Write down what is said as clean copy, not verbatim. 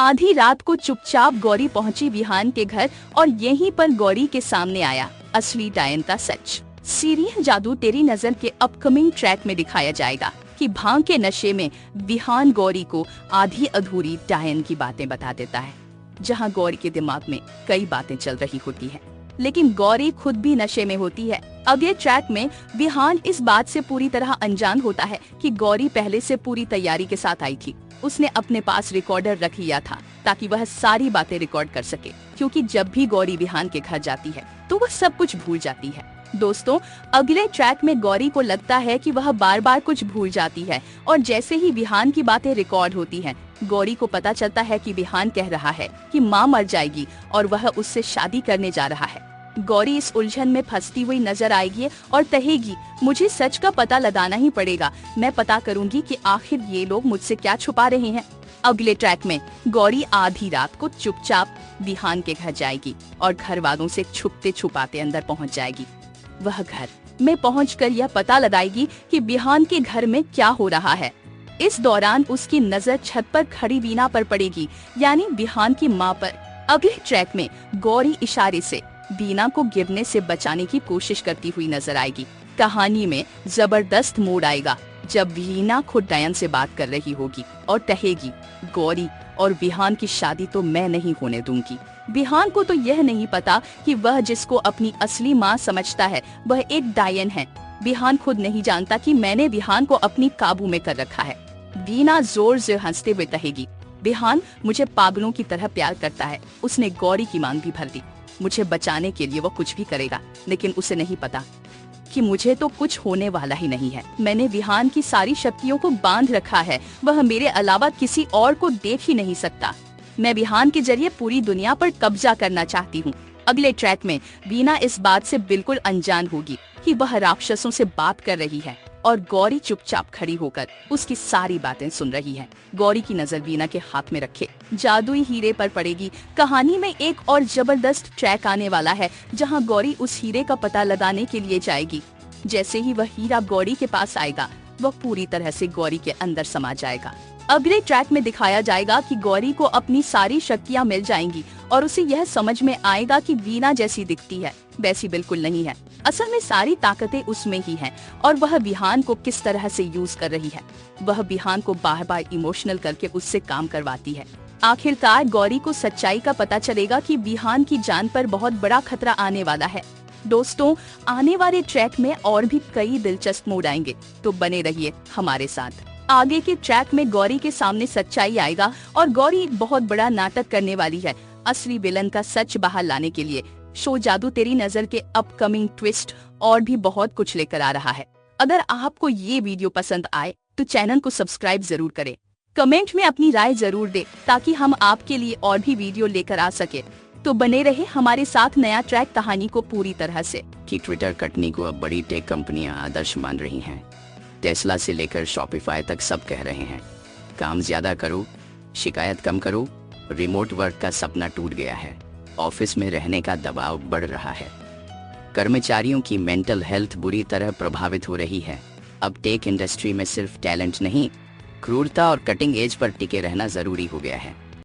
आधी रात को चुपचाप गौरी पहुंची विहान के घर और यहीं पर गौरी के सामने आया असली डायन का सच। सीरियल जादू तेरी नजर के अपकमिंग ट्रैक में दिखाया जाएगा कि भांग के नशे में विहान गौरी को आधी अधूरी डायन की बातें बता देता है, जहां गौरी के दिमाग में कई बातें चल रही होती है, लेकिन गौरी खुद भी नशे में होती है। अगले ट्रैक में विहान इस बात से पूरी तरह अनजान होता है कि गौरी पहले से पूरी तैयारी के साथ आई थी। उसने अपने पास रिकॉर्डर रख लिया था ताकि वह सारी बातें रिकॉर्ड कर सके, क्योंकि जब भी गौरी विहान के घर जाती है तो वह सब कुछ भूल जाती है। दोस्तों, अगले ट्रैक में गौरी को लगता है कि वह बार बार कुछ भूल जाती है और जैसे ही विहान की बातें रिकॉर्ड होती हैं, गौरी को पता चलता है कि विहान कह रहा है कि माँ मर जाएगी और वह उससे शादी करने जा रहा है। गौरी इस उलझन में फंसती हुई नजर आएगी और कहेगी, मुझे सच का पता लगाना ही पड़ेगा, मैं पता करूंगी कि आखिर ये लोग मुझसे क्या छुपा रहे हैं। अगले ट्रैक में गौरी आधी रात को चुपचाप विहान के घर जाएगी और घर वालों से छुपते छुपाते अंदर पहुंच जाएगी। वह घर में पहुंचकर यह पता लगाएगी कि विहान के घर में क्या हो रहा है। इस दौरान उसकी नजर छत पर खड़ी वीणा पर पड़ेगी, यानी विहान की मां पर। अगले ट्रैक में गौरी इशारे से वीणा को गिरने से बचाने की कोशिश करती हुई नजर आएगी। कहानी में जबरदस्त मोड़ आएगा जब वीणा खुद डायन से बात कर रही होगी और कहेगी, गौरी और विहान की शादी तो मैं नहीं होने दूंगी। विहान को तो यह नहीं पता कि वह जिसको अपनी असली माँ समझता है वह एक डायन है। विहान खुद नहीं जानता कि मैंने विहान को अपनी काबू में कर रखा है। वीणा जोर से हंसते हुए कहेगी, विहान मुझे पागलों की तरह प्यार करता है, उसने गौरी की मांग भी भर दी। मुझे बचाने के लिए वो कुछ भी करेगा, लेकिन उसे नहीं पता कि मुझे तो कुछ होने वाला ही नहीं है। मैंने विहान की सारी शक्तियों को बांध रखा है, वह मेरे अलावा किसी और को देख ही नहीं सकता। मैं विहान के जरिए पूरी दुनिया पर कब्जा करना चाहती हूँ। अगले ट्रैक में वीणा इस बात से बिल्कुल अनजान होगी कि वह राक्षसों से बात कर रही है और गौरी चुपचाप खड़ी होकर उसकी सारी बातें सुन रही है। गौरी की नजर वीणा के हाथ में रखे जादुई हीरे पर पड़ेगी। कहानी में एक और जबरदस्त ट्रैक आने वाला है, जहां गौरी उस हीरे का पता लगाने के लिए जाएगी। जैसे ही वह हीरा गौरी के पास आएगा, वह पूरी तरह से गौरी के अंदर समा जाएगा। अगले ट्रैक में दिखाया जाएगा कि गौरी को अपनी सारी शक्तियां मिल जाएंगी और उसे यह समझ में आएगा कि वीणा जैसी दिखती है वैसी बिल्कुल नहीं है। असल में सारी ताकतें उसमें ही हैं और वह विहान को किस तरह से यूज कर रही है। वह विहान को बार बार इमोशनल करके उससे काम करवाती है। आखिरकार गौरी को सच्चाई का पता चलेगा कि विहान की जान पर बहुत बड़ा खतरा आने वाला है। दोस्तों, आने वाले ट्रैक में और भी कई दिलचस्प मोड़ आएंगे, तो बने रहिए हमारे साथ। आगे के ट्रैक में गौरी के सामने सच्चाई आएगा और गौरी बहुत बड़ा नाटक करने वाली है असली विलन का सच बाहर लाने के लिए। शो जादू तेरी नजर के अपकमिंग ट्विस्ट और भी बहुत कुछ लेकर आ रहा है। अगर आपको ये वीडियो पसंद आए तो चैनल को सब्सक्राइब जरूर करें। कमेंट में अपनी राय जरूर दें ताकि हम आपके लिए और भी वीडियो लेकर आ सके। तो बने रहे हमारे साथ। नया ट्रैक कहानी को पूरी तरह से कि ट्विटर कटनी को अब बड़ी टेक कंपनियां आदर्श मान रही हैं। टेस्ला से लेकर शॉपिफाई तक सब कह रहे हैं, काम ज्यादा करो, शिकायत कम करो। रिमोट वर्क का सपना टूट गया है, ऑफिस में रहने का दबाव बढ़ रहा है, कर्मचारियों की मेंटल हेल्थ बुरी तरह प्रभावित हो रही है। अब टेक इंडस्ट्री में सिर्फ टैलेंट नहीं, क्रूरता और कटिंग एज पर टिके रहना जरूरी हो गया है।